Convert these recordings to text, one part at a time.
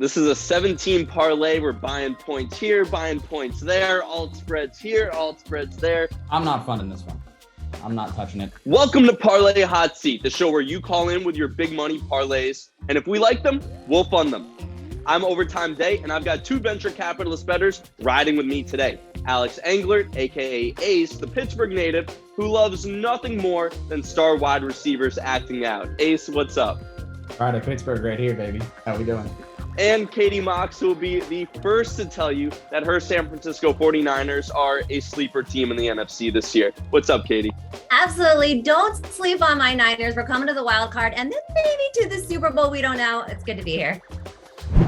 This is a 17 parlay. We're buying points here, buying points there, alt spreads here, alt spreads there. I'm not funding this one. I'm not touching it. Welcome to Parlay Hot Seat, the show where you call in with your big money parlays, and if we like them, we'll fund them. I'm Overtime Day, and I've got two venture capitalist bettors riding with me today. Alex Englert, a.k.a. Ace, the Pittsburgh native, who loves nothing more than star wide receivers acting out. Ace, what's up? All right, Pittsburgh right here, baby. How we doing? And Katie Mox, who will be the first to tell you that her San Francisco 49ers are a sleeper team in the NFC this year. What's up, Katie? Absolutely. Don't sleep on my Niners. We're coming to the wild card and then maybe to the Super Bowl. We don't know. It's good to be here.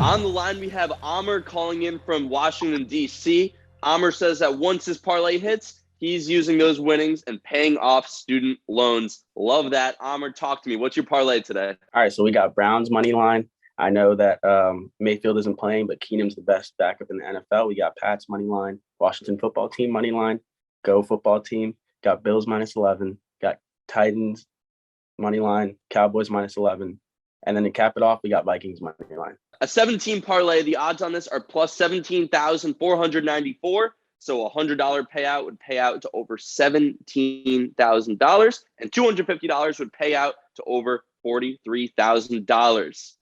On the line, we have Omar calling in from Washington, D.C. Omar says that once his parlay hits, he's using those winnings and paying off student loans. Love that. Omar, talk to me. What's your parlay today? All right, so we got Browns money line. I know that Mayfield isn't playing, but Keenum's the best backup in the NFL. We got Pats money line, Washington football team money line, Go football team, got Bills -11, got Titans money line, Cowboys -11, and then to cap it off, we got Vikings money line. A 17 parlay, the odds on this are plus 17,494. So a $100 payout would pay out to over $17,000, and $250 would pay out to over $43,000.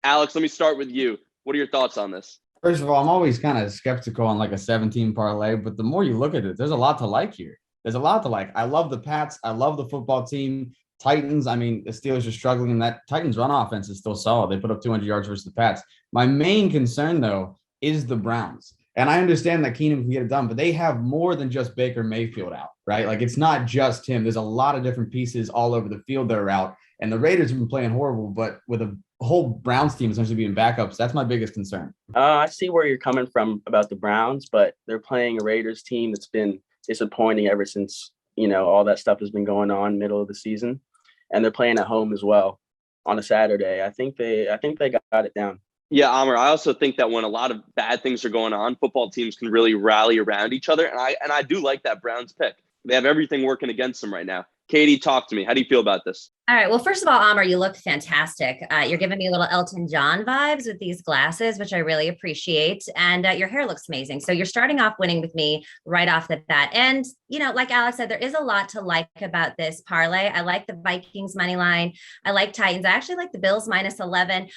Alex, let me start with you. What are your thoughts on this? First of all, I'm always kind of skeptical on like a 17 parlay, but the more you look at it, there's a lot to like here. There's a lot to like. I love the Pats. I love the football team. Titans, I mean, the Steelers are struggling, and that Titans run offense is still solid. They put up 200 yards versus the Pats. My main concern, though, is the Browns. And I understand that Keenum can get it done, but they have more than just Baker Mayfield out, right? Like, it's not just him. There's a lot of different pieces all over the field that are out. And the Raiders have been playing horrible, but with a whole Browns team essentially being backups, that's my biggest concern. I see where you're coming from about the Browns, but they're playing a Raiders team that's been disappointing ever since, all that stuff has been going on middle of the season. And they're playing at home as well on a Saturday. I think they got it down. Yeah, Amr, I also think that when a lot of bad things are going on, football teams can really rally around each other. And I do like that Browns pick. They have everything working against them right now. Katie, talk to me. How do you feel about this? All right. Well, first of all, Omar, you look fantastic. You're giving me a little Elton John vibes with these glasses, which I really appreciate. And your hair looks amazing. So you're starting off winning with me right off the bat. And, like Alex said, there is a lot to like about this parlay. I like the Vikings money line. I like Titans. I actually like the Bills -11.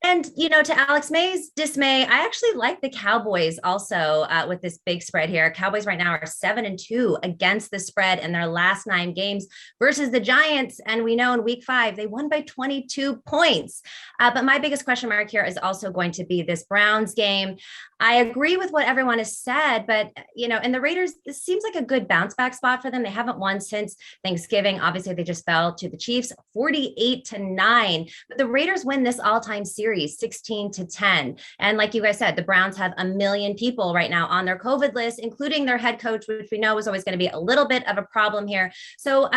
And, to Alex May's dismay, I actually like the Cowboys also with this big spread here. Cowboys right now are 7-2 against the spread in their last 9 games versus the Giants. And we know in week 5, they won by 22 points. But my biggest question mark here is also going to be this Browns game. I agree with what everyone has said, but, and the Raiders, this seems like a good bounce back spot for them. They haven't won since Thanksgiving. Obviously, they just fell to the Chiefs 48-9. But the Raiders win this all-time series 16-10. And like you guys said, the Browns have 1 million people right now on their COVID list, including their head coach, which we know is always going to be a little bit of a problem here. So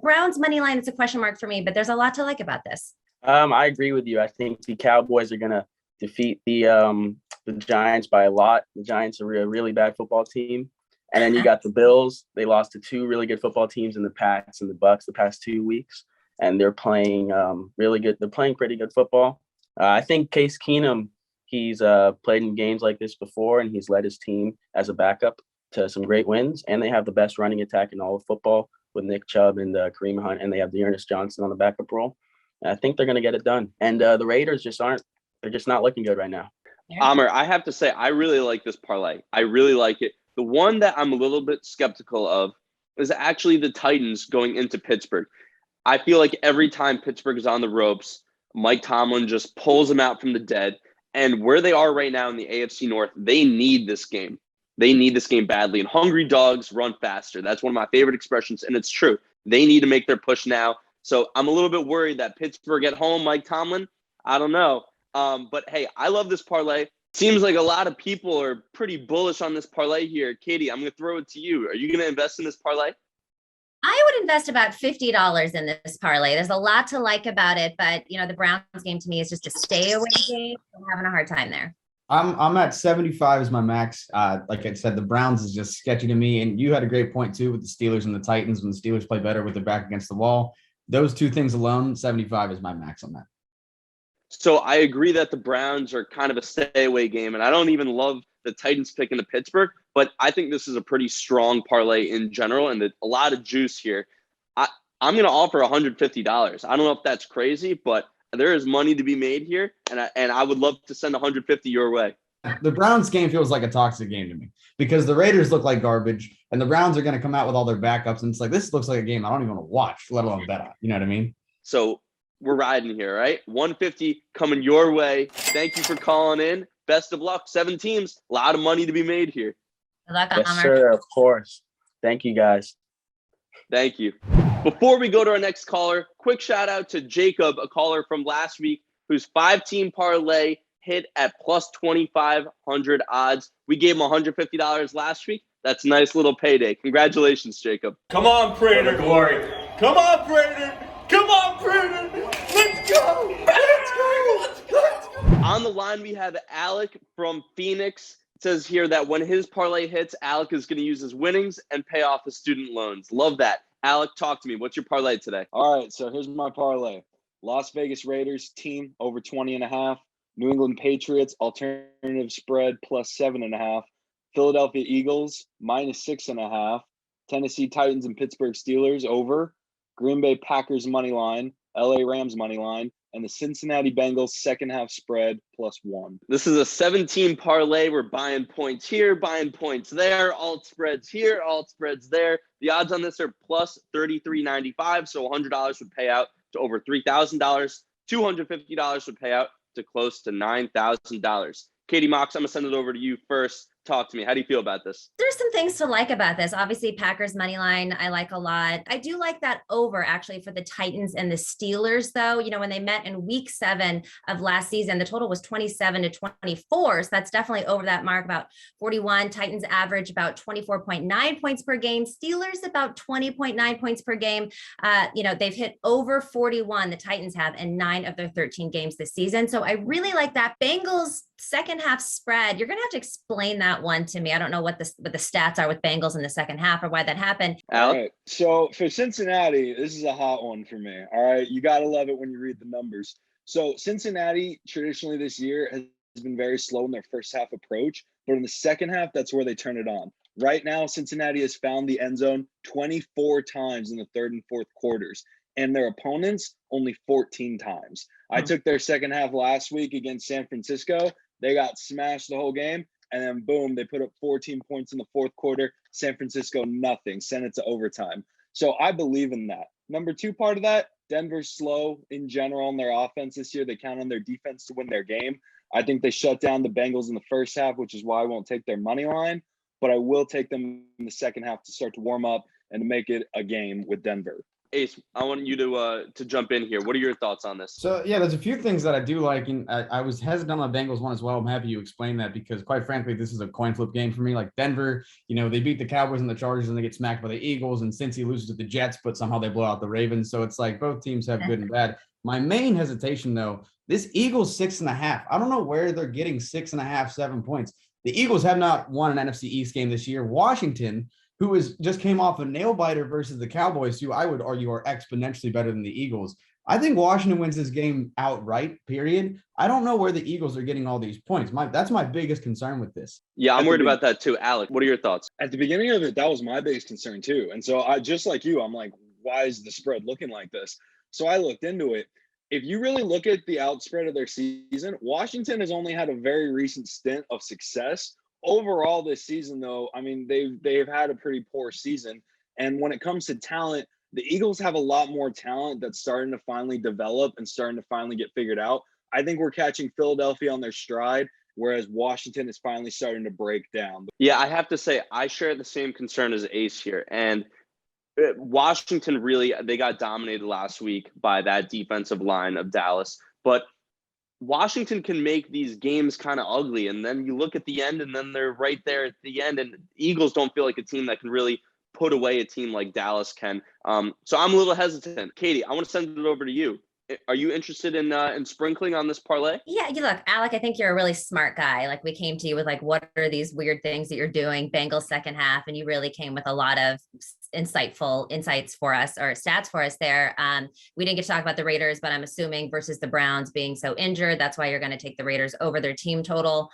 Browns money line, it's a question mark for me, but there's a lot to like about this. I agree with you. I think the Cowboys are going to defeat the Giants by a lot. The Giants are a really bad football team. And then you got the Bills. They lost to 2 really good football teams in the Pats and the Bucks the past 2 weeks. And they're playing really good. They're playing pretty good football. I think Case Keenum, he's played in games like this before, and he's led his team as a backup to some great wins. And they have the best running attack in all of football with Nick Chubb and Kareem Hunt, and they have Dearness Johnson on the backup role. And I think they're going to get it done. And the Raiders they're just not looking good right now. Amr, I have to say, I really like this parlay. I really like it. The one that I'm a little bit skeptical of is actually the Titans going into Pittsburgh. I feel like every time Pittsburgh is on the ropes, Mike Tomlin just pulls them out from the dead. And where they are right now in the AFC North, they need this game. They need this game badly. And hungry dogs run faster. That's one of my favorite expressions, and it's true. They need to make their push now. So I'm a little bit worried that Pittsburgh at home, Mike Tomlin, I don't know. But, hey, I love this parlay. Seems like a lot of people are pretty bullish on this parlay here. Katie, I'm going to throw it to you. Are you going to invest in this parlay? I would invest about $50 in this parlay. There's a lot to like about it, but the Browns game to me is just a stay away game. I'm having a hard time there. I'm at 75 as my max. Like I said, the Browns is just sketchy to me. And you had a great point too with the Steelers and the Titans when the Steelers play better with their back against the wall. Those two things alone, 75 is my max on that. So I agree that the Browns are kind of a stay away game, and I don't even love the Titans picking to Pittsburgh, but I think this is a pretty strong parlay in general and a lot of juice here. I'm going to offer $150. I don't know if that's crazy, but there is money to be made here, and I would love to send 150 your way. The Browns game feels like a toxic game to me because the Raiders look like garbage and the Browns are going to come out with all their backups. And it's like, this looks like a game I don't even want to watch, let alone bet on. You know what I mean? So we're riding here, right? 150 coming your way. Thank you for calling in. Best of luck. 7 teams. A lot of money to be made here. Good luck, Yes, Omar. sir. Of course. Thank you, guys. Thank you. Before we go to our next caller, quick shout out to Jacob, a caller from last week, whose 5-team parlay hit at plus 2,500 odds. We gave him $150 last week. That's a nice little payday. Congratulations, Jacob. Come on, Prater glory. Come on, Prater. Come on, Prater. Let's go. Let's go. Let's go. On the line, we have Alec from Phoenix. It says here that when his parlay hits, Alec is going to use his winnings and pay off his student loans. Love that. Alec, talk to me. What's your parlay today? All right, so here's my parlay. Las Vegas Raiders team over 20.5. New England Patriots alternative spread plus 7.5. Philadelphia Eagles minus 6.5. Tennessee Titans and Pittsburgh Steelers over. Green Bay Packers money line. LA Rams money line. And the Cincinnati Bengals second half spread plus 1. This is a 7-team parlay. We're buying points here, buying points there, alt spreads here, alt spreads there. The odds on this are plus 33.95, so $100 would pay out to over $3,000. $250 would pay out to close to $9,000. Katie Mox, I'm going to send it over to you first. Talk to me. How do you feel about this? There's some things to like about this. Obviously, Packers money line, I like a lot. I do like that over actually for the Titans and the Steelers, though. You know, when they met in week 7 of last season, the total was 27-24. So that's definitely over that mark, about 41. Titans average about 24.9 points per game. Steelers about 20.9 points per game. You know, they've hit over 41, the Titans have, in 9 of their 13 games this season. So I really like that. Bengals second half spread. You're going to have to explain that one to me. I don't know what the stats are with Bengals in the second half or why that happened. All right. So for Cincinnati, this is a hot one for me. All right. You got to love it when you read the numbers. So Cincinnati traditionally this year has been very slow in their first half approach, but in the second half, that's where they turn it on. Right now, Cincinnati has found the end zone 24 times in the third and fourth quarters, and their opponents only 14 times. I took their second half last week against San Francisco. They got smashed the whole game. And then boom, they put up 14 points in the fourth quarter. San Francisco, nothing. Sent it to overtime. So I believe in that. Number 2 part of that, Denver's slow in general in their offense this year. They count on their defense to win their game. I think they shut down the Bengals in the first half, which is why I won't take their money line. But I will take them in the second half to start to warm up and to make it a game with Denver. Ace, I want you to jump in here. What are your thoughts on this? So, yeah, there's a few things that I do like. And I was hesitant on the Bengals one as well. I'm happy you explained that because, quite frankly, this is a coin flip game for me. Like Denver, you know, they beat the Cowboys and the Chargers and they get smacked by the Eagles. And Cincy loses to the Jets, but somehow they blow out the Ravens. So it's like both teams have good and bad. My main hesitation, though, this Eagles 6.5. I don't know where they're getting 6.5, 7 points. The Eagles have not won an NFC East game this year. Washington, who just came off a nail biter versus the Cowboys, who I would argue are exponentially better than the Eagles. I think Washington wins this game outright, period. I don't know where the Eagles are getting all these points. That's my biggest concern with this. Yeah, I'm worried about that too. Alec, what are your thoughts? At the beginning of it, that was my biggest concern too. And so I, just like you, I'm like, why is the spread looking like this? So I looked into it. If you really look at the outspread of their season, Washington has only had a very recent stint of success. Overall this season, though, I mean, they've had a pretty poor season. And when it comes to talent, the Eagles have a lot more talent that's starting to finally develop and starting to finally get figured out. I think we're catching Philadelphia on their stride, whereas Washington is finally starting to break down. Yeah, I have to say, I share the same concern as Ace here. And Washington really, they got dominated last week by that defensive line of Dallas. But Washington can make these games kind of ugly. And then you look at the end and then they're right there at the end. And Eagles don't feel like a team that can really put away a team like Dallas can. So I'm a little hesitant. Katie, I want to send it over to you. Are you interested in sprinkling on this parlay? Yeah, you look, Alec, I think you're a really smart guy. Like we came to you with like, what are these weird things that you're doing? Bengals second half, and you really came with a lot of insightful insights for us or stats for us there. We didn't get to talk about the Raiders, but I'm assuming versus the Browns being so injured, that's why you're going to take the Raiders over their team total.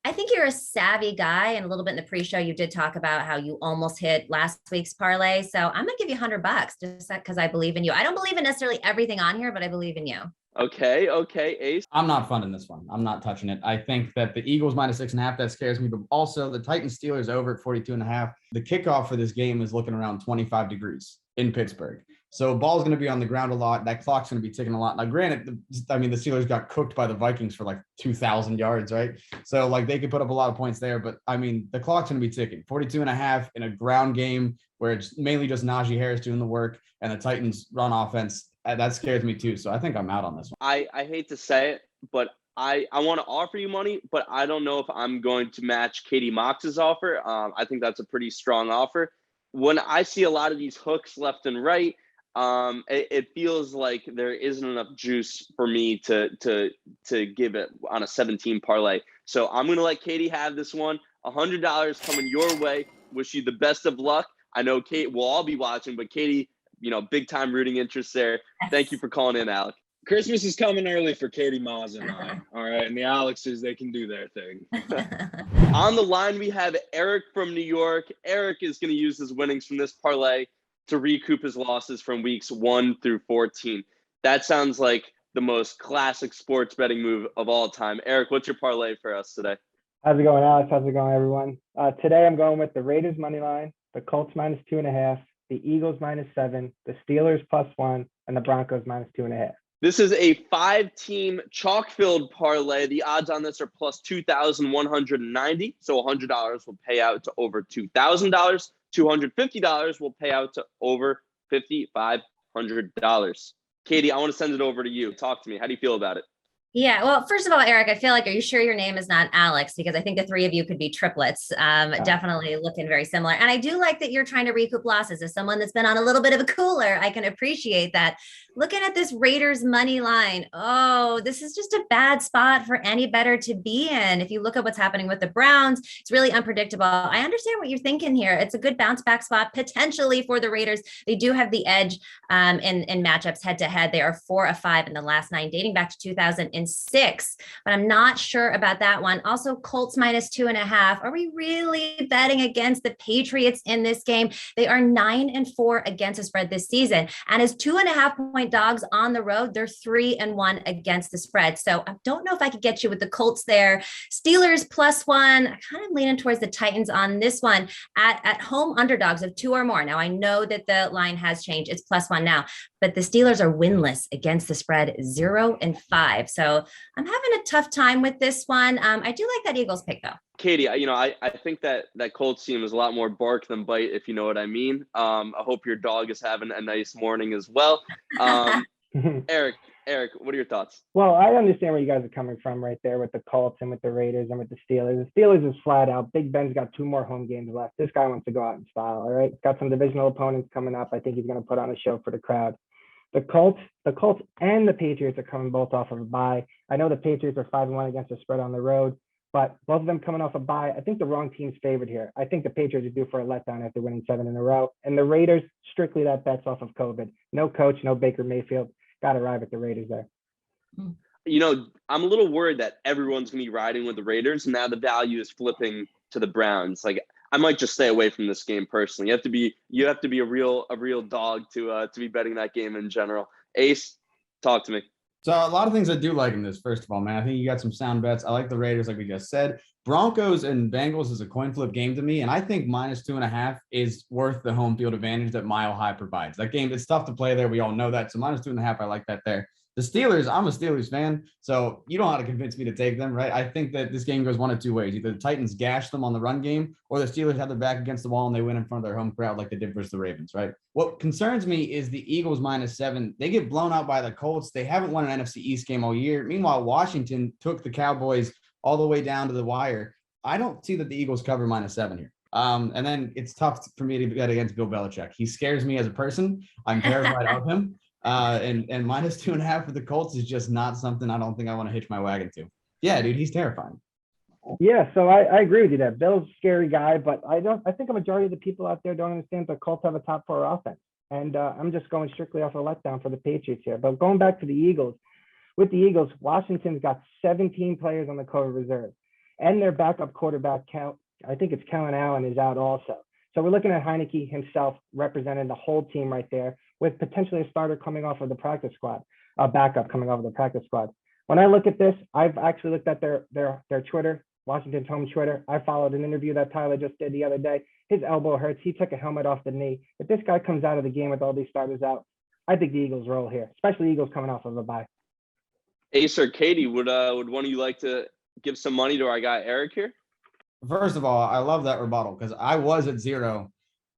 I think you're a savvy guy, and a little bit in the pre-show, you did talk about how you almost hit last week's parlay. So I'm gonna give you $100 just because I believe in you. I don't believe in necessarily everything on here, but I believe in you. Okay, Ace. I'm not funding this one. I'm not touching it. I think that the Eagles -6.5, that scares me, but also the Titans Steelers over at 42.5. The kickoff for this game is looking around 25 degrees in Pittsburgh. So ball's going to be on the ground a lot. That clock's going to be ticking a lot. Now, granted, the Steelers got cooked by the Vikings for like 2,000 yards, right? So like they could put up a lot of points there, but I mean, the clock's going to be ticking. 42.5 in a ground game where it's mainly just Najee Harris doing the work and the Titans run offense. That scares me too. So I think I'm out on this one. I hate to say it, but I want to offer you money, but I don't know if I'm going to match Katie Mox's offer. I think that's a pretty strong offer. When I see a lot of these hooks left and right, it feels like there isn't enough juice for me to give it on a 17 parlay. So I'm going to let Katie have this one. $100 coming your way. Wish you the best of luck. I know Kate will all be watching, but Katie, big time rooting interest there. Thank you for calling in, Alec. Christmas is coming early for Katie Mox and I. All right. And the Alexes, they can do their thing. On the line, we have Eric from New York. Eric is going to use his winnings from this parlay to recoup his losses from weeks 1 through 14. That sounds like the most classic sports betting move of all time. Eric, what's your parlay for us today? How's it going, Alex? How's it going, everyone? Today I'm going with the Raiders money line, the Colts -2.5, the Eagles -7, the Steelers +1, and the Broncos -2.5. This is a 5-team chalk-filled parlay. The odds on this are plus 2,190. So $100 will pay out to over $2,000. $250 will pay out to over $5,500. Katie, I want to send it over to you. Talk to me. How do you feel about it? Yeah, well, first of all, Eric, I feel like, are you sure your name is not Alex? Because I think the three of you could be triplets. Definitely looking very similar. And I do like that you're trying to recoup losses. As someone that's been on a little bit of a cooler, I can appreciate that. Looking at this Raiders money line, oh, this is just a bad spot for any bettor to be in. If you look at what's happening with the Browns, it's really unpredictable. I understand what you're thinking here. It's a good bounce back spot potentially for the Raiders. They do have the edge in matchups head to head. They are 4 of 5 in the last 9, dating back to 2006. But I'm not sure about that one. Also, Colts -2.5. Are we really betting against the Patriots in this game? They are 9-4 against the spread this season, and as 2.5-point dogs on the road, they're 3-1 against the spread. So I don't know if I could get you with the Colts there. Steelers +1. I kind of leaning towards the Titans on this one at home underdogs of 2 or more. Now I know that the line has changed. It's +1 now, but the Steelers are winless against the spread, 0-5. So I'm having a tough time with this one. I do like that Eagles pick though. Katie, I think that Colts team is a lot more bark than bite, if you know what I mean. I hope your dog is having a nice morning as well. Eric, what are your thoughts? Well, I understand where you guys are coming from right there with the Colts and with the Raiders and with the Steelers. The Steelers is flat out. Big Ben's got 2 more home games left. This guy wants to go out in style, all right? Got some divisional opponents coming up. I think he's going to put on a show for the crowd. The Colts and the Patriots are coming both off of a bye. I know the Patriots are 5-1 against the spread on the road, but both of them coming off a bye. I think the wrong team's favored here. I think the Patriots are due for a letdown after winning 7 in a row. And the Raiders, strictly that bet's off of COVID. No coach, no Baker Mayfield. Got to ride with the Raiders there. I'm a little worried that everyone's going to be riding with the Raiders. And now the value is flipping to the Browns. Like, I might just stay away from this game personally. You have to be a real dog to be betting that game in general. Ace, talk to me. So a lot of things I do like in this. First of all, man, I think you got some sound bets. I like the Raiders, like we just said. Broncos and Bengals is a coin flip game to me, and I think -2.5 is worth the home field advantage that Mile High provides. That game, it's tough to play there. We all know that. So -2.5, I like that there. The Steelers, I'm a Steelers fan, so you don't know how to convince me to take them, right? I think that this game goes one of 2 ways. Either the Titans gash them on the run game, or the Steelers have their back against the wall and they win in front of their home crowd like they did versus the Ravens, right? What concerns me is the Eagles -7. They get blown out by the Colts. They haven't won an NFC East game all year. Meanwhile, Washington took the Cowboys all the way down to the wire. I don't see that the Eagles cover -7 here. And then it's tough for me to bet against Bill Belichick. He scares me as a person. I'm terrified of him. And minus 2.5 for the Colts is just not something I don't think I want to hitch my wagon to. Yeah, dude, he's terrifying. Yeah, so I agree with you there. Bill's a scary guy, but I think a majority of the people out there don't understand the Colts have a top 4 offense. And I'm just going strictly off a letdown for the Patriots here. But going back to the Eagles, with the Eagles, Washington's got 17 players on the COVID reserve. And their backup quarterback, I think it's Kellen Allen, is out also. So we're looking at Heineke himself representing the whole team right there, with potentially a starter coming off of the practice squad, a backup coming off of the practice squad. When I look at this, I've actually looked at their Twitter, Washington's home Twitter. I followed an interview that Tyler just did the other day. His elbow hurts. He took a helmet off the knee. If this guy comes out of the game with all these starters out, I think the Eagles roll here, especially Eagles coming off of a bye. Ace or Katie, would one of you like to give some money to our guy Eric here? First of all, I love that rebuttal because I was at 0,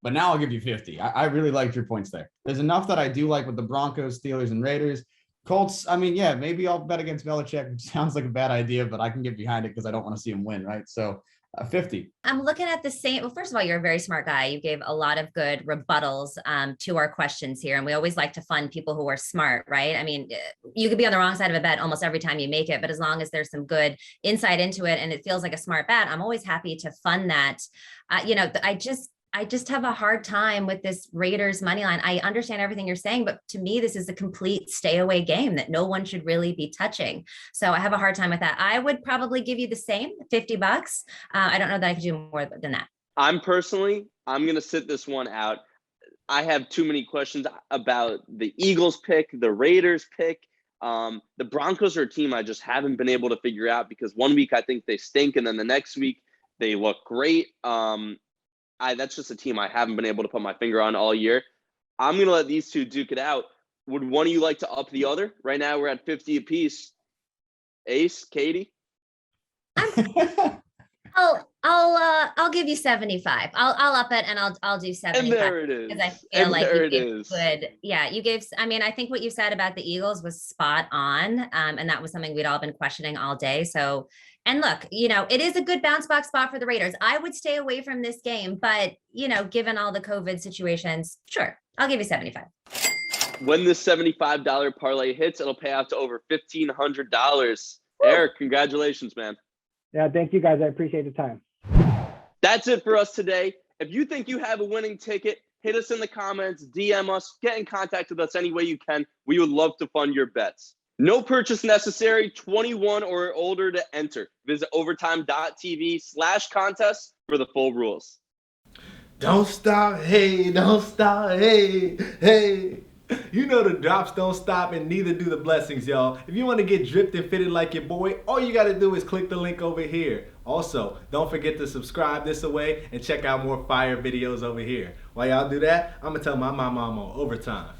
but now I'll give you 50. I really liked your points there. There's enough that I do like with the Broncos, Steelers, and Raiders. Colts, I mean, yeah, maybe I'll bet against Belichick, which sounds like a bad idea, but I can get behind it because I don't want to see him win, right? So 50. I'm looking at the same. Well, first of all, you're a very smart guy. You gave a lot of good rebuttals to our questions here. And we always like to fund people who are smart, right? I mean, you could be on the wrong side of a bet almost every time you make it, but as long as there's some good insight into it and it feels like a smart bet, I'm always happy to fund that. I just have a hard time with this Raiders money line. I understand everything you're saying, but to me, this is a complete stay away game that no one should really be touching. So I have a hard time with that. I would probably give you the same $50. I don't know that I could do more than that. I'm going to sit this one out. I have too many questions about the Eagles pick, the Raiders pick. The Broncos are a team I just haven't been able to figure out because one week I think they stink and then the next week they look great. That's just a team I haven't been able to put my finger on all year. I'm going to let these two duke it out. Would one of you like to up the other? Right now we're at 50 apiece. Ace, Katie? I'll give you 75. I'll up it and I'll do 75. And there it is. Because I feel like you gave good. Yeah, you gave. I mean, I think what you said about the Eagles was spot on, and that was something we'd all been questioning all day. So, and look, it is a good bounce back spot for the Raiders. I would stay away from this game, but given all the COVID situations, sure, I'll give you 75. When this $75 parlay hits, it'll pay out to over $1,500. Eric, congratulations, man. Yeah, thank you guys. I appreciate the time. That's it for us today. If you think you have a winning ticket, hit us in the comments, DM us, get in contact with us any way you can. We would love to fund your bets. No purchase necessary, 21 or older to enter. Visit overtime.tv/contest for the full rules. Don't stop, hey, don't stop, hey, hey. You know the drops don't stop and neither do the blessings, y'all. If you want to get dripped and fitted like your boy, all you got to do is click the link over here. Also, don't forget to subscribe this away and check out more fire videos over here. While y'all do that, I'm going to tell my mama I'm on overtime.